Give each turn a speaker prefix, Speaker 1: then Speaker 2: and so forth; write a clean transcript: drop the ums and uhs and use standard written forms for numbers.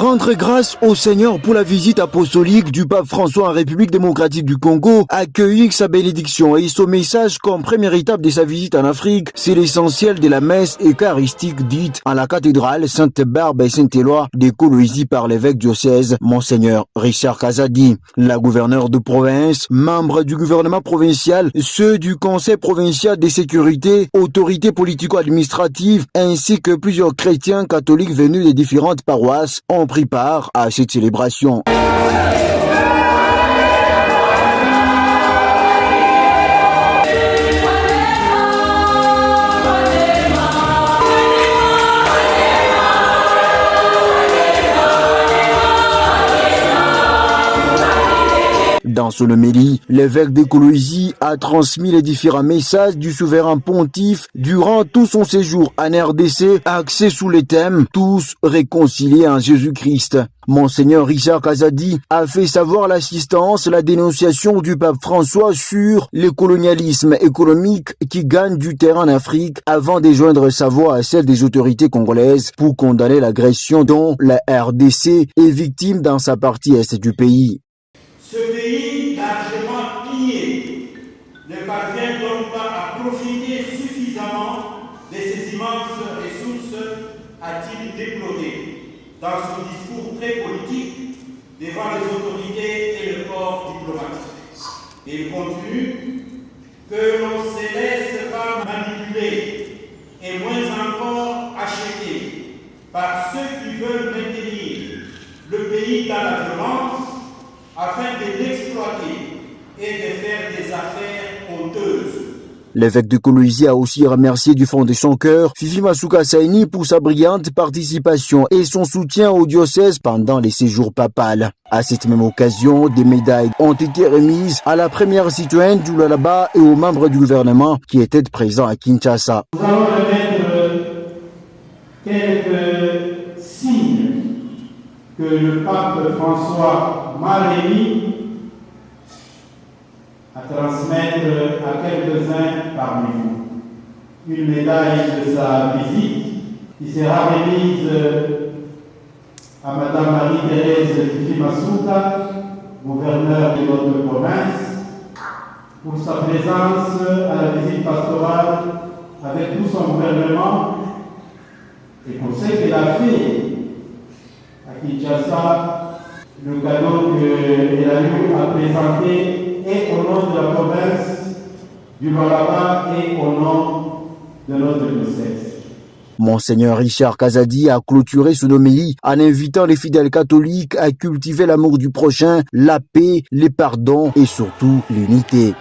Speaker 1: Rendre grâce au Seigneur pour la visite apostolique du pape François en République démocratique du Congo, accueillir sa bénédiction et son message comme première étape de sa visite en Afrique, c'est l'essentiel de la messe eucharistique dite en la cathédrale Sainte-Barbe et Saint-Éloi de Kolwezi par l'évêque diocèse Monseigneur Richard Kazadi. La gouverneure de province, membres du gouvernement provincial, ceux du Conseil provincial de sécurité, autorités politico-administratives ainsi que plusieurs chrétiens catholiques venus des différentes paroisses ont pris part à cette célébration. Dans son homélie, l'évêque de Kolwezi a transmis les différents messages du souverain pontife durant tout son séjour en RDC, axé sous les thèmes « Tous réconciliés en Jésus-Christ ». Monseigneur Richard Kazadi a fait savoir l'assistance, la dénonciation du pape François sur le colonialisme économique qui gagne du terrain en Afrique avant de joindre sa voix à celle des autorités congolaises pour condamner l'agression dont la RDC est victime dans sa partie est du pays.
Speaker 2: Ce pays largement pillé ne parvient donc pas à profiter suffisamment de ses immenses ressources, a-t-il déploré dans son discours très politique devant les autorités et le corps diplomatique. Il continue que l'on ne se laisse pas manipuler et moins encore acheter par ceux qui veulent maintenir le pays dans la violence afin de l'exploiter et de faire des affaires honteuses.
Speaker 1: L'évêque de Kolwezi a aussi remercié du fond de son cœur Fifi Masuka Saini pour sa brillante participation et son soutien au diocèse pendant les séjours papales. À cette même occasion, des médailles ont été remises à la première citoyenne du Lualaba et aux membres du gouvernement qui étaient présents à Kinshasa.
Speaker 2: Nous allons remettre quelques signes que le pape François m'a remis à transmettre à quelques-uns parmi vous. Une médaille de sa visite qui sera remise à Madame Marie-Thérèse Fifi Masuka, gouverneure de notre province, pour sa présence à la visite pastorale avec tout son gouvernement et pour ce qu'elle a fait à Kinshasa, le cadeau qu'elle a eu à présenter et au nom de la province du Lualaba et au nom de notre diocèse.
Speaker 1: Monseigneur Richard Kazadi a clôturé son homélie en invitant les fidèles catholiques à cultiver l'amour du prochain, la paix, les pardons et surtout l'unité.